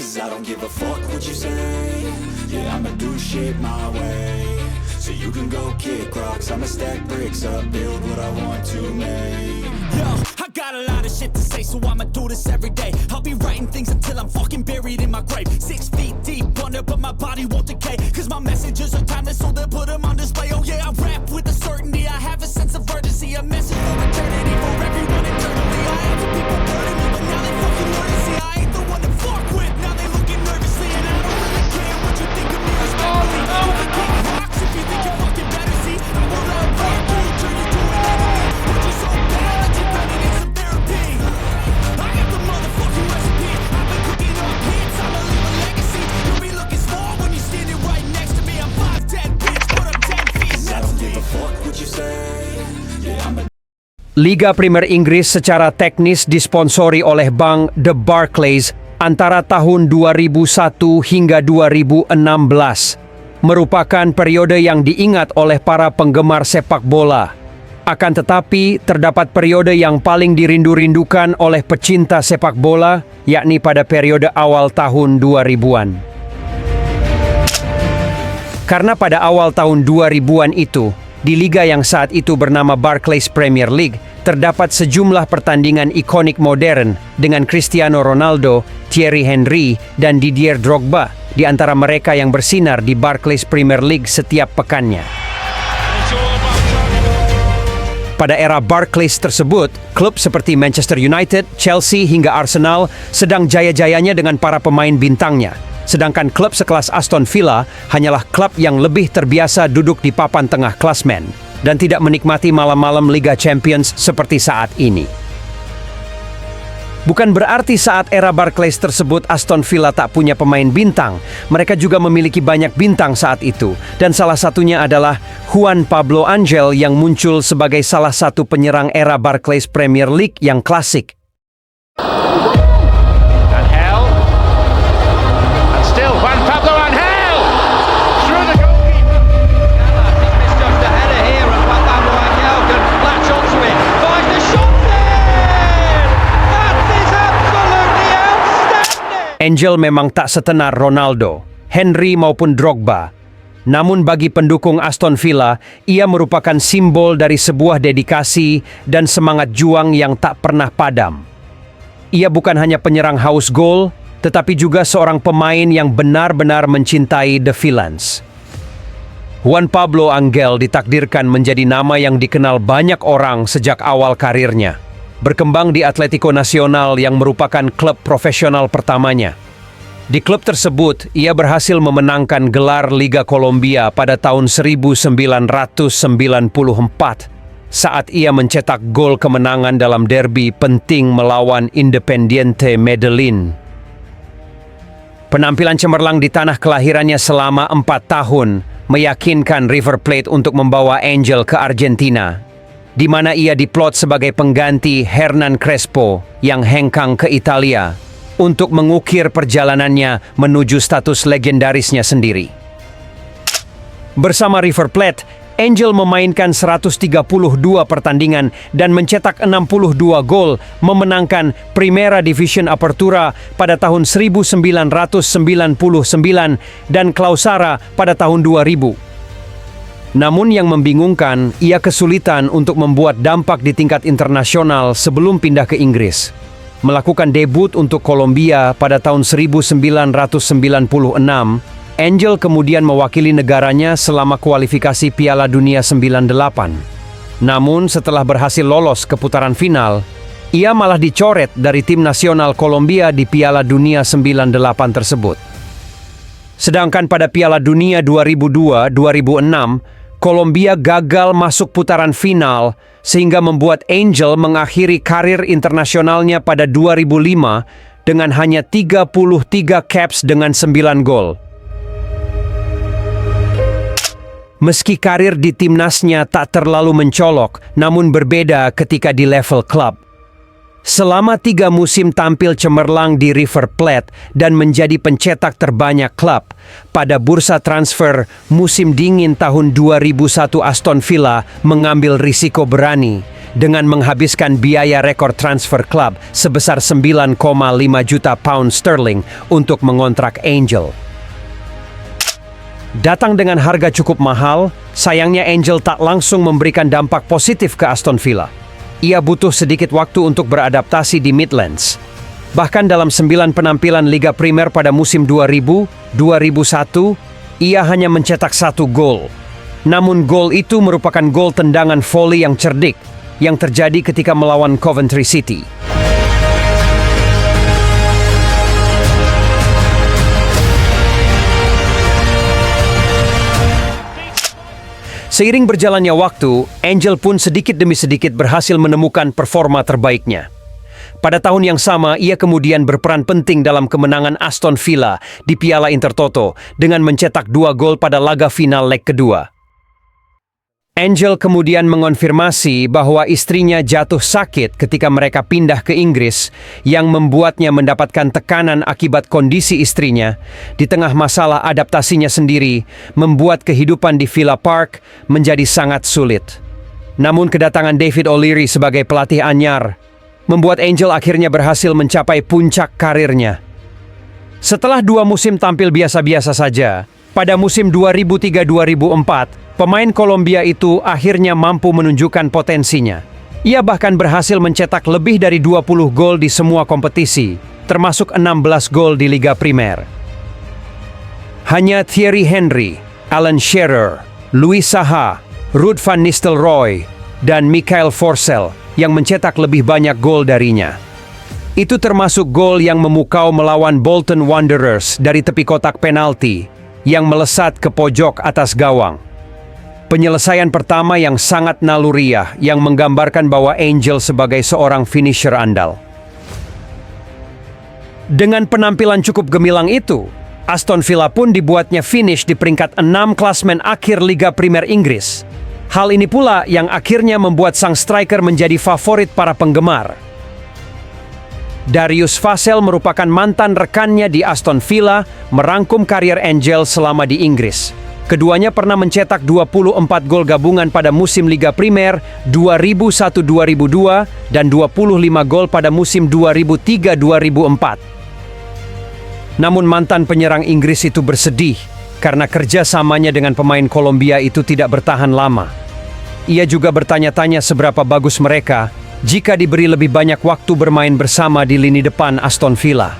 'cause I don't give a fuck what you say. Yeah, I'ma do shit my way. So you can go kick rocks, I'ma stack bricks up, build what I want to make. Yo, I got a lot of shit to say, so I'ma do this every day. I'll be writing things until I'm fucking buried in my grave. 6 feet deep under, but my body won't decay. Cause my messages are timeless, so they'll put them on display. Oh yeah, I rap with a certainty, I have a sense of urgency. A message for eternity, for everyone eternally. I have the people burning me, but now they fucking learn to see I ain't the one to fuck with. Now they looking nervously, and I don't really care what you think of me respectfully. You can kick rocks if you think you're fucking better, see. I will not rock you, turn you to an enemy. But you're so bad that you're gonna need some therapy. I have the motherfucking recipe. I've been cooking up hits, I'ma leave a legacy. You'll be looking small when you're standing right next to me. I'm 5'10", bitch, but I'm 10 feet I next don't to me. give a fuck what you say. Yeah, I'ma Liga Premier Inggris secara teknis disponsori oleh bank The Barclays antara tahun 2001 hingga 2016. Merupakan periode yang diingat oleh para penggemar sepak bola. Akan tetapi, terdapat periode yang paling dirindu-rindukan oleh pecinta sepak bola, yakni pada periode awal tahun 2000-an. Karena pada awal tahun 2000-an itu, di liga yang saat itu bernama Barclays Premier League, terdapat sejumlah pertandingan ikonik modern dengan Cristiano Ronaldo, Thierry Henry, dan Didier Drogba di antara mereka yang bersinar di Barclays Premier League setiap pekannya. Pada era Barclays tersebut, klub seperti Manchester United, Chelsea hingga Arsenal sedang jaya-jayanya dengan para pemain bintangnya. Sedangkan klub sekelas Aston Villa hanyalah klub yang lebih terbiasa duduk di papan tengah klasmen dan tidak menikmati malam-malam Liga Champions seperti saat ini. Bukan berarti saat era Barclays tersebut Aston Villa tak punya pemain bintang. Mereka juga memiliki banyak bintang saat itu. Dan salah satunya adalah Juan Pablo Angel yang muncul sebagai salah satu penyerang era Barclays Premier League yang klasik. Angel. And still Juan Pablo Angel. Through the goalkeeper. He's misjudged the header here, and Juan Pablo Angel can latch onto it. Finds the shot there. That is absolutely outstanding. Angel memang tak setenar Ronaldo, Henry maupun Drogba. Namun bagi pendukung Aston Villa, ia merupakan simbol dari sebuah dedikasi dan semangat juang yang tak pernah padam. Ia bukan hanya penyerang haus gol, tetapi juga seorang pemain yang benar-benar mencintai The Villains. Juan Pablo Angel ditakdirkan menjadi nama yang dikenal banyak orang sejak awal karirnya. Berkembang di Atletico Nacional yang merupakan klub profesional pertamanya. Di klub tersebut, ia berhasil memenangkan gelar Liga Kolombia pada tahun 1994 saat ia mencetak gol kemenangan dalam derby penting melawan Independiente Medellin. Penampilan cemerlang di tanah kelahirannya selama 4 tahun meyakinkan River Plate untuk membawa Angel ke Argentina, di mana ia diplot sebagai pengganti Hernan Crespo yang hengkang ke Italia untuk mengukir perjalanannya menuju status legendarisnya sendiri. Bersama River Plate, Angel memainkan 132 pertandingan dan mencetak 62 gol, memenangkan Primera División Apertura pada tahun 1999 dan Clausura pada tahun 2000. Namun yang membingungkan, ia kesulitan untuk membuat dampak di tingkat internasional sebelum pindah ke Inggris. Melakukan debut untuk Kolombia pada tahun 1996, Angel kemudian mewakili negaranya selama kualifikasi Piala Dunia 98. Namun setelah berhasil lolos ke putaran final, ia malah dicoret dari tim nasional Kolombia di Piala Dunia 98 tersebut. Sedangkan pada Piala Dunia 2002-2006, Kolombia gagal masuk putaran final sehingga membuat Angel mengakhiri karir internasionalnya pada 2005 dengan hanya 33 caps dengan 9 gol. Meski karir di timnasnya tak terlalu mencolok, namun berbeda ketika di level klub. Selama 3 musim tampil cemerlang di River Plate dan menjadi pencetak terbanyak klub, pada bursa transfer musim dingin tahun 2001 Aston Villa mengambil risiko berani dengan menghabiskan biaya rekor transfer klub sebesar 9,5 juta pound sterling untuk mengontrak Angel. Datang dengan harga cukup mahal, sayangnya Angel tak langsung memberikan dampak positif ke Aston Villa. Ia butuh sedikit waktu untuk beradaptasi di Midlands. Bahkan dalam 9 penampilan Liga Primer pada musim 2000-2001, ia hanya mencetak 1 gol. Namun gol itu merupakan gol tendangan volley yang cerdik yang terjadi ketika melawan Coventry City. Seiring berjalannya waktu, Angel pun sedikit demi sedikit berhasil menemukan performa terbaiknya. Pada tahun yang sama, ia kemudian berperan penting dalam kemenangan Aston Villa di Piala Intertoto dengan mencetak 2 gol pada laga final leg kedua. Angel kemudian mengonfirmasi bahwa istrinya jatuh sakit ketika mereka pindah ke Inggris, yang membuatnya mendapatkan tekanan akibat kondisi istrinya. Di tengah masalah adaptasinya sendiri, membuat kehidupan di Villa Park menjadi sangat sulit. Namun kedatangan David O'Leary sebagai pelatih anyar membuat Angel akhirnya berhasil mencapai puncak karirnya. Setelah 2 musim tampil biasa-biasa saja, pada musim 2003-2004, pemain Kolombia itu akhirnya mampu menunjukkan potensinya. Ia bahkan berhasil mencetak lebih dari 20 gol di semua kompetisi, termasuk 16 gol di Liga Primer. Hanya Thierry Henry, Alan Shearer, Louis Saha, Ruud van Nistelrooy, dan Michael Forsell yang mencetak lebih banyak gol darinya. Itu termasuk gol yang memukau melawan Bolton Wanderers dari tepi kotak penalti yang melesat ke pojok atas gawang. Penyelesaian pertama yang sangat naluriah yang menggambarkan bahwa Angel sebagai seorang finisher andal. Dengan penampilan cukup gemilang itu, Aston Villa pun dibuatnya finish di peringkat 6 klasmen akhir Liga Primer Inggris. Hal ini pula yang akhirnya membuat sang striker menjadi favorit para penggemar. Darius Vassell merupakan mantan rekannya di Aston Villa, merangkum karier Angel selama di Inggris. Keduanya pernah mencetak 24 gol gabungan pada musim Liga Primer 2001-2002 dan 25 gol pada musim 2003-2004. Namun mantan penyerang Inggris itu bersedih karena kerjasamanya dengan pemain Kolombia itu tidak bertahan lama. Ia juga bertanya-tanya seberapa bagus mereka jika diberi lebih banyak waktu bermain bersama di lini depan Aston Villa.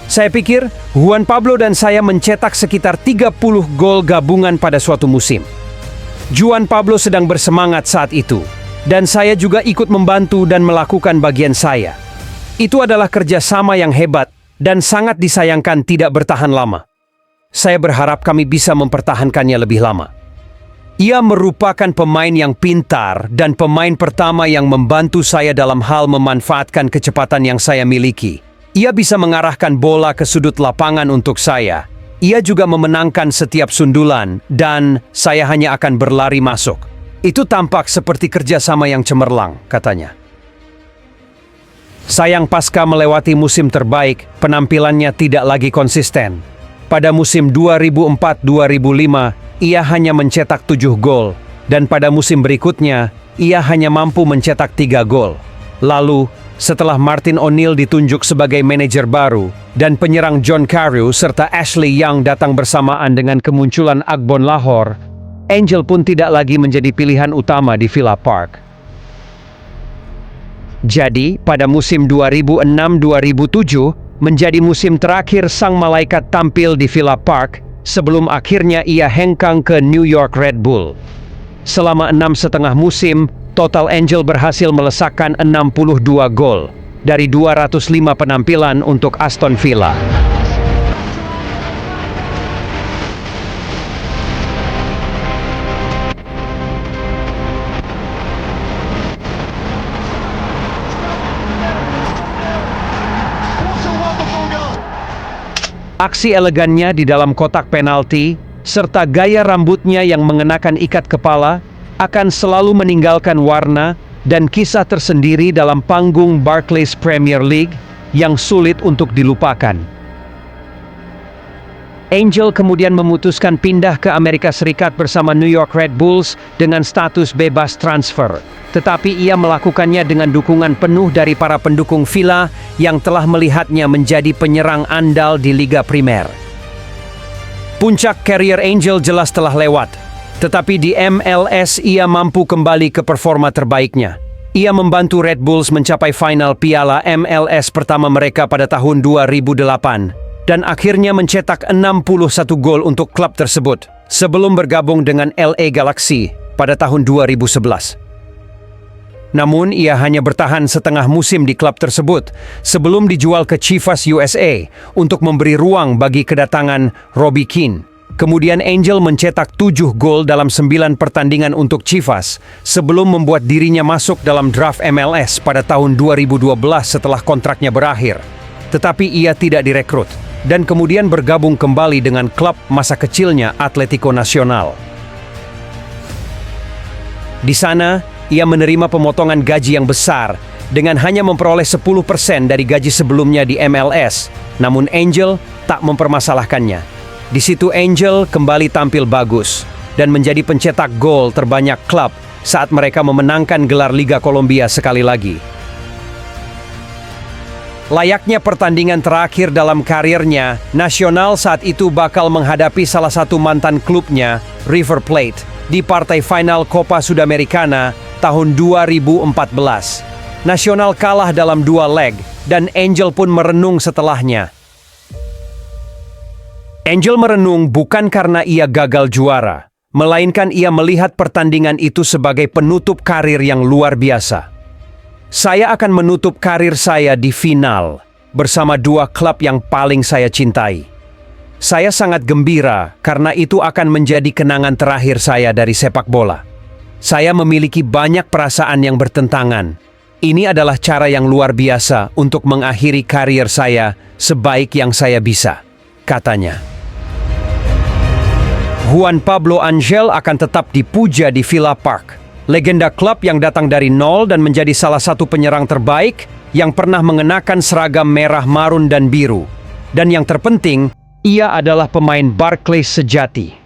Saya pikir Juan Pablo dan saya mencetak sekitar 30 gol gabungan pada suatu musim. Juan Pablo sedang bersemangat saat itu, dan saya juga ikut membantu dan melakukan bagian saya. Itu adalah kerjasama yang hebat dan sangat disayangkan tidak bertahan lama. Saya berharap kami bisa mempertahankannya lebih lama. Ia merupakan pemain yang pintar dan pemain pertama yang membantu saya dalam hal memanfaatkan kecepatan yang saya miliki. Ia bisa mengarahkan bola ke sudut lapangan untuk saya. Ia juga memenangkan setiap sundulan dan saya hanya akan berlari masuk. Itu tampak seperti kerjasama yang cemerlang, katanya. Sayang pasca melewati musim terbaik, penampilannya tidak lagi konsisten. Pada musim 2004-2005, ia hanya mencetak 7 gol, dan pada musim berikutnya, ia hanya mampu mencetak 3 gol. Lalu, setelah Martin O'Neill ditunjuk sebagai manajer baru, dan penyerang John Carew serta Ashley Young datang bersamaan dengan kemunculan Agbon Lahore, Angel pun tidak lagi menjadi pilihan utama di Villa Park. Jadi, pada musim 2006-2007, menjadi musim terakhir sang malaikat tampil di Villa Park, sebelum akhirnya ia hengkang ke New York Red Bull. Selama 6,5 musim, total Angel berhasil melesakkan 62 gol dari 205 penampilan untuk Aston Villa. Aksi elegannya di dalam kotak penalti, serta gaya rambutnya yang mengenakan ikat kepala, akan selalu meninggalkan warna dan kisah tersendiri dalam panggung Barclays Premier League yang sulit untuk dilupakan. Angel kemudian memutuskan pindah ke Amerika Serikat bersama New York Red Bulls dengan status bebas transfer. Tetapi ia melakukannya dengan dukungan penuh dari para pendukung Villa yang telah melihatnya menjadi penyerang andal di Liga Primer. Puncak karier Angel jelas telah lewat, tetapi di MLS ia mampu kembali ke performa terbaiknya. Ia membantu Red Bulls mencapai final Piala MLS pertama mereka pada tahun 2008. Dan akhirnya mencetak 61 gol untuk klub tersebut sebelum bergabung dengan LA Galaxy pada tahun 2011. Namun ia hanya bertahan setengah musim di klub tersebut sebelum dijual ke Chivas USA untuk memberi ruang bagi kedatangan Robbie Keane. Kemudian Angel mencetak 7 gol dalam 9 pertandingan untuk Chivas sebelum membuat dirinya masuk dalam draft MLS pada tahun 2012 setelah kontraknya berakhir. Tetapi ia tidak direkrut dan kemudian bergabung kembali dengan klub masa kecilnya Atletico Nacional. Di sana, ia menerima pemotongan gaji yang besar dengan hanya memperoleh 10% dari gaji sebelumnya di MLS. Namun Angel tak mempermasalahkannya. Di situ Angel kembali tampil bagus dan menjadi pencetak gol terbanyak klub saat mereka memenangkan gelar Liga Kolombia sekali lagi. Layaknya pertandingan terakhir dalam karirnya, Nacional saat itu bakal menghadapi salah satu mantan klubnya, River Plate, di partai final Copa Sudamericana tahun 2014. Nacional kalah dalam 2 leg, dan Angel pun merenung setelahnya. Angel merenung bukan karena ia gagal juara, melainkan ia melihat pertandingan itu sebagai penutup karir yang luar biasa. Saya akan menutup karir saya di final bersama 2 klub yang paling saya cintai. Saya sangat gembira karena itu akan menjadi kenangan terakhir saya dari sepak bola. Saya memiliki banyak perasaan yang bertentangan. Ini adalah cara yang luar biasa untuk mengakhiri karir saya sebaik yang saya bisa, katanya. Juan Pablo Angel akan tetap dipuja di Villa Park. Legenda klub yang datang dari nol dan menjadi salah satu penyerang terbaik yang pernah mengenakan seragam merah, marun, dan biru. Dan yang terpenting, ia adalah pemain Barclays sejati.